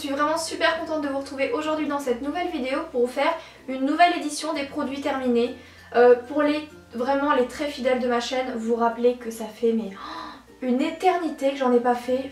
suis vraiment super contente de vous retrouver aujourd'hui dans cette nouvelle vidéo pour vous faire une nouvelle édition des produits terminés. Pour vraiment les très fidèles de ma chaîne, vous rappelez que ça fait une éternité que j'en ai pas fait,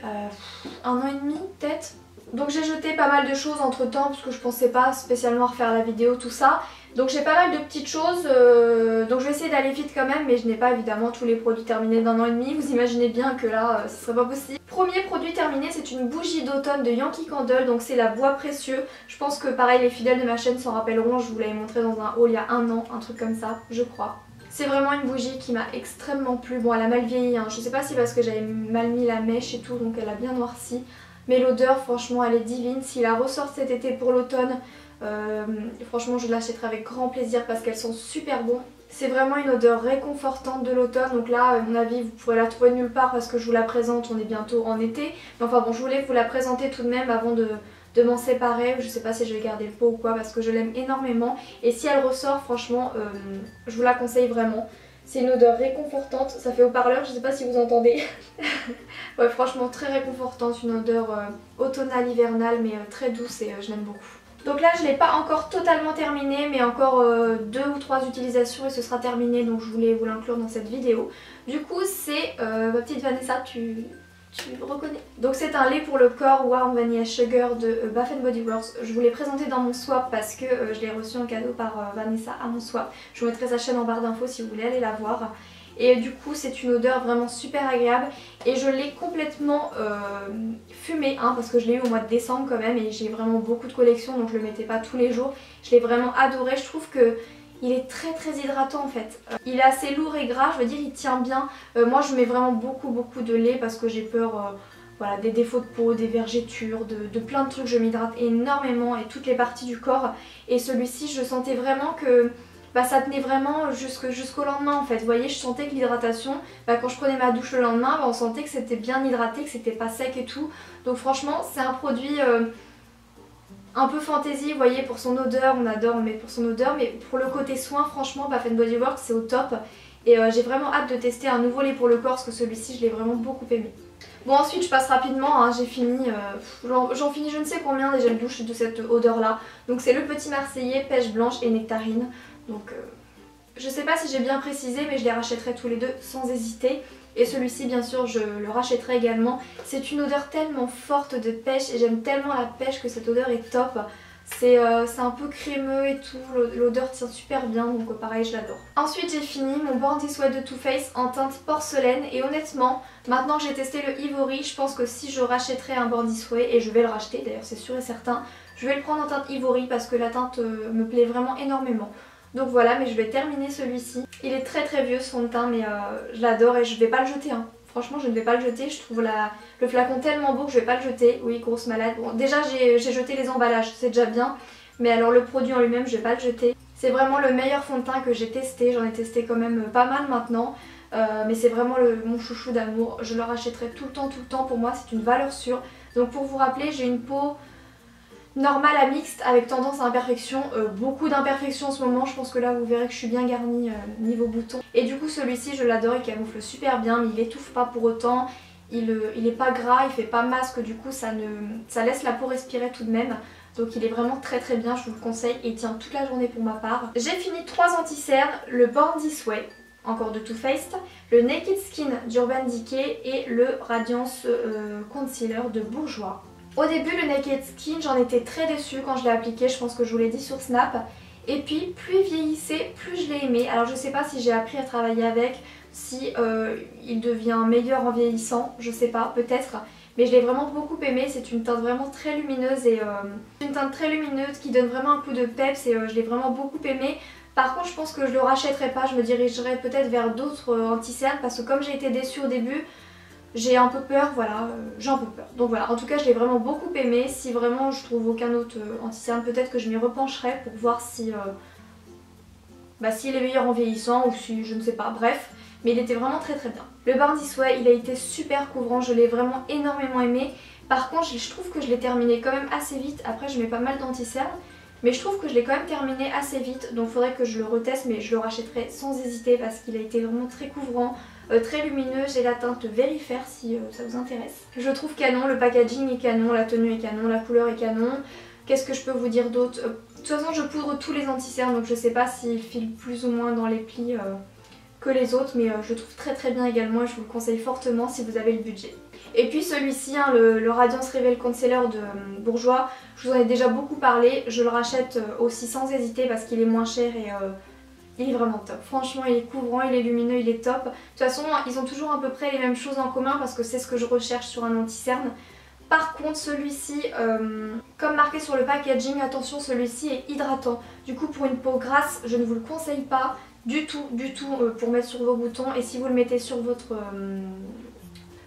1 an et demi peut-être. Donc j'ai jeté pas mal de choses entre temps parce que je pensais pas spécialement refaire la vidéo, tout ça. Donc j'ai pas mal de petites choses, donc je vais essayer d'aller vite quand même, mais je n'ai pas évidemment tous les produits terminés d'1 an et demi. Vous imaginez bien que là, ce serait pas possible. Premier produit terminé, c'est une bougie d'automne de Yankee Candle, donc c'est la bois précieux. Je pense que pareil, les fidèles de ma chaîne s'en rappelleront, je vous l'avais montré dans un haul il y a 1 an, un truc comme ça, je crois. C'est vraiment une bougie qui m'a extrêmement plu. Bon, elle a mal vieilli, hein. Je sais pas si parce que j'avais mal mis la mèche et tout, donc elle a bien noirci. Mais l'odeur, franchement, elle est divine. S'il la ressort cet été pour l'automne, franchement, je l'achèterai avec grand plaisir parce qu'elles sont super bonnes. C'est vraiment une odeur réconfortante de l'automne. Donc là, à mon avis, vous pourrez la trouver nulle part parce que je vous la présente. On est bientôt en été. Mais enfin bon, je voulais vous la présenter tout de même avant de m'en séparer. Je sais pas si je vais garder le pot ou quoi parce que je l'aime énormément. Et si elle ressort, franchement, je vous la conseille vraiment. C'est une odeur réconfortante, ça fait haut-parleur, je sais pas si vous entendez. Ouais, franchement très réconfortante, une odeur automnale, hivernale, mais très douce et je l'aime beaucoup. Donc là je l'ai pas encore totalement terminé, mais encore 2 ou 3 utilisations et ce sera terminé, donc je voulais vous l'inclure dans cette vidéo. Du coup c'est, ma petite Vanessa, tu reconnais. Donc c'est un lait pour le corps Warm Vanilla Sugar de Bath Body Works. Je vous l'ai présenté dans mon swap parce que je l'ai reçu en cadeau par Vanessa à mon swap. Je vous mettrai sa chaîne en barre d'infos si vous voulez aller la voir. Et du coup c'est une odeur vraiment super agréable et je l'ai complètement fumé parce que je l'ai eu au mois de décembre quand même et j'ai vraiment beaucoup de collections donc je le mettais pas tous les jours. Je l'ai vraiment adoré, je trouve que il est très hydratant en fait. Il est assez lourd et gras, je veux dire il tient bien. Moi je mets vraiment beaucoup de lait parce que j'ai peur voilà, des défauts de peau, des vergetures, de plein de trucs. Je m'hydrate énormément et toutes les parties du corps. Et celui-ci je sentais vraiment que ça tenait vraiment jusqu'au lendemain en fait. Vous voyez, je sentais que l'hydratation, quand je prenais ma douche le lendemain, on sentait que c'était bien hydraté, que c'était pas sec et tout. Donc franchement c'est un produit un peu fantaisie, vous voyez, pour son odeur, on adore, mais pour son odeur, mais pour le côté soin, franchement, Bath Body Works c'est au top. Et j'ai vraiment hâte de tester un nouveau lait pour le corps, parce que celui-ci je l'ai vraiment beaucoup aimé. Bon ensuite je passe rapidement, j'ai fini, j'en finis je ne sais combien des gels douche de cette odeur là. Donc c'est le Petit Marseillais, pêche blanche et nectarine. Donc je sais pas si j'ai bien précisé mais je les rachèterai tous les deux sans hésiter. Et celui-ci bien sûr je le rachèterai également. C'est une odeur tellement forte de pêche et j'aime tellement la pêche que cette odeur est top. C'est un peu crémeux et tout, l'odeur tient super bien donc pareil je l'adore. Ensuite j'ai fini mon Born This Way de Too Faced en teinte porcelaine et honnêtement maintenant que j'ai testé le Ivory, je pense que si je rachèterais un Born This Way, et je vais le racheter d'ailleurs c'est sûr et certain, je vais le prendre en teinte Ivory parce que la teinte me plaît vraiment énormément. Donc voilà, mais je vais terminer celui-ci. Il est très vieux ce fond de teint mais je l'adore et je vais pas le jeter Franchement je ne vais pas le jeter, je trouve le flacon tellement beau que je vais pas le jeter. Oui, grosse malade. Bon, déjà j'ai jeté les emballages, c'est déjà bien. Mais alors le produit en lui-même je vais pas le jeter. C'est vraiment le meilleur fond de teint que j'ai testé, j'en ai testé quand même pas mal maintenant. Mais c'est vraiment mon chouchou d'amour, je le rachèterai tout le temps, pour moi c'est une valeur sûre. Donc pour vous rappeler, j'ai une peau normale à mixte avec tendance à imperfection, beaucoup d'imperfections en ce moment, je pense que là vous verrez que je suis bien garnie niveau boutons. Et du coup celui-ci je l'adore, il camoufle super bien mais il étouffe pas pour autant, il est pas gras, il fait pas masque, du coup ça laisse la peau respirer tout de même. Donc il est vraiment très bien, je vous le conseille et il tient toute la journée pour ma part. J'ai fini 3 anti-cernes, le Born This Way, encore de Too Faced, le Naked Skin d'Urban Decay et le Radiance Concealer de Bourjois. Au début le Naked Skin j'en étais très déçue quand je l'ai appliqué, je pense que je vous l'ai dit sur Snap. Et puis plus il vieillissait, plus je l'ai aimé. Alors je sais pas si j'ai appris à travailler avec, si il devient meilleur en vieillissant, je sais pas, peut-être. Mais je l'ai vraiment beaucoup aimé, c'est une teinte vraiment très lumineuse et une teinte très lumineuse qui donne vraiment un coup de peps et je l'ai vraiment beaucoup aimé. Par contre je pense que je le rachèterai pas, je me dirigerai peut-être vers d'autres anti-cernes parce que comme j'ai été déçue au début, j'ai un peu peur, voilà, j'ai un peu peur. Donc voilà, en tout cas je l'ai vraiment beaucoup aimé. Si vraiment je trouve aucun autre anti-cerne, peut-être que je m'y repencherai pour voir si s'il est meilleur en vieillissant ou si je ne sais pas, bref. Mais il était vraiment très bien. Le Born This Way, il a été super couvrant, je l'ai vraiment énormément aimé. Par contre je trouve que je l'ai terminé quand même assez vite, après je mets pas mal d'anti-cernes. mais je trouve que je l'ai quand même terminé assez vite, donc il faudrait que je le reteste, mais je le rachèterai sans hésiter parce qu'il a été vraiment très couvrant, très lumineux. J'ai la teinte Very Fair si ça vous intéresse. Je trouve canon, le packaging est canon, la tenue est canon, la couleur est canon. Qu'est-ce que je peux vous dire d'autre? De toute façon je poudre tous les anti-cernes, donc je sais pas s'ils filent plus ou moins dans les plis que les autres, mais je le trouve très bien également et je vous le conseille fortement si vous avez le budget. Et puis celui-ci, hein, le Radiance Reveal Concealer de Bourjois, je vous en ai déjà beaucoup parlé, je le rachète aussi sans hésiter parce qu'il est moins cher et il est vraiment top. Franchement il est couvrant, il est lumineux, il est top. De toute façon ils ont toujours à peu près les mêmes choses en commun parce que c'est ce que je recherche sur un anti-cerne. Par contre celui-ci, comme marqué sur le packaging, attention, celui-ci est hydratant. Du coup pour une peau grasse, je ne vous le conseille pas du tout pour mettre sur vos boutons. Et si vous le mettez sur votre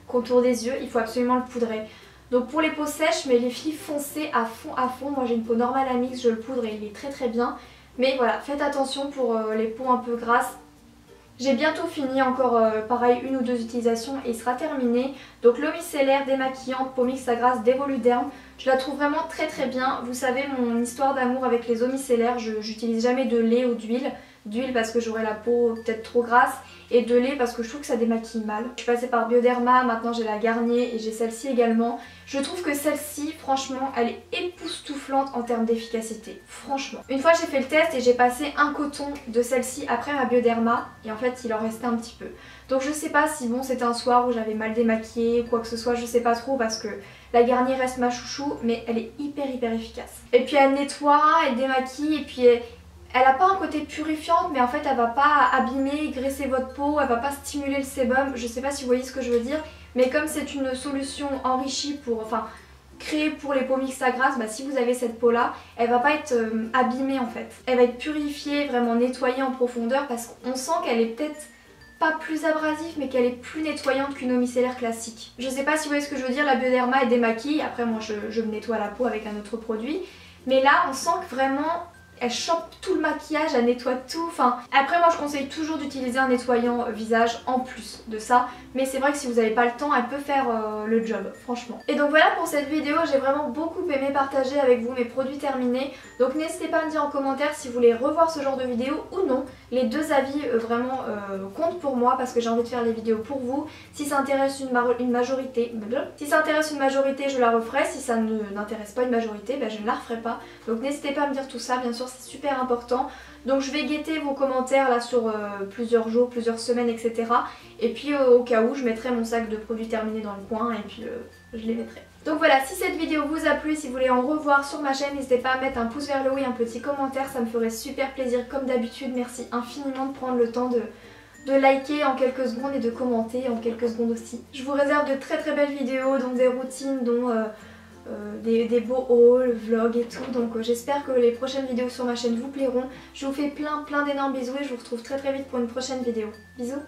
contour des yeux, il faut absolument le poudrer. Donc pour les peaux sèches, mais les filles, foncez à fond. Moi j'ai une peau normale à mix, je le poudre et il est très bien. Mais voilà, faites attention pour les peaux un peu grasses. J'ai bientôt fini, encore pareil, 1 ou 2 utilisations et il sera terminé. Donc l'eau micellaire démaquillante peau mixte à grasse d'Evoluderm, je la trouve vraiment très bien. Vous savez mon histoire d'amour avec les eaux micellaires, j'utilise jamais de lait ou d'huile. D'huile parce que j'aurais la peau peut-être trop grasse et de lait parce que je trouve que ça démaquille mal. Je suis passée par Bioderma, maintenant j'ai la Garnier et j'ai celle-ci également. Je trouve que celle-ci, franchement, elle est époustouflante en termes d'efficacité. Franchement. Une fois j'ai fait le test et j'ai passé un coton de celle-ci après ma Bioderma et en fait il en restait un petit peu. Donc je sais pas si bon c'était un soir où j'avais mal démaquillé ou quoi que ce soit, je sais pas trop parce que la Garnier reste ma chouchou mais elle est hyper efficace. Et puis elle nettoie, elle démaquille et puis elle n'a pas un côté purifiante mais en fait elle va pas abîmer, graisser votre peau, elle va pas stimuler le sébum, je sais pas si vous voyez ce que je veux dire, mais comme c'est une solution enrichie pour, enfin créée pour les peaux mixtes à grasse, bah, si vous avez cette peau là, elle va pas être abîmée en fait. Elle va être purifiée, vraiment nettoyée en profondeur parce qu'on sent qu'elle est peut-être pas plus abrasive mais qu'elle est plus nettoyante qu'une eau micellaire classique. Je sais pas si vous voyez ce que je veux dire, la Bioderma elle démaquille, après moi je me nettoie la peau avec un autre produit, mais là on sent que vraiment elle chope tout le maquillage, elle nettoie tout, enfin... Après moi je conseille toujours d'utiliser un nettoyant visage en plus de ça, mais c'est vrai que si vous n'avez pas le temps, elle peut faire le job, franchement. Et donc voilà pour cette vidéo, j'ai vraiment beaucoup aimé partager avec vous mes produits terminés, donc n'hésitez pas à me dire en commentaire si vous voulez revoir ce genre de vidéo ou non. Les deux avis vraiment comptent pour moi parce que j'ai envie de faire les vidéos pour vous. Si ça intéresse une majorité, je la referai. Si ça n'intéresse pas une majorité, ben, je ne la referai pas. Donc n'hésitez pas à me dire tout ça, bien sûr c'est super important. Donc je vais guetter vos commentaires là sur plusieurs jours, plusieurs semaines, etc. Et puis au cas où je mettrai mon sac de produits terminés dans le coin et puis je les mettrai. Donc voilà, si cette vidéo vous a plu, si vous voulez en revoir sur ma chaîne, n'hésitez pas à mettre un pouce vers le haut et un petit commentaire, ça me ferait super plaisir comme d'habitude. Merci infiniment de prendre le temps de liker en quelques secondes et de commenter en quelques secondes aussi. Je vous réserve de très belles vidéos, dont des routines, dont des beaux hauls, vlogs et tout. Donc j'espère que les prochaines vidéos sur ma chaîne vous plairont. Je vous fais plein d'énormes bisous et je vous retrouve très vite pour une prochaine vidéo. Bisous!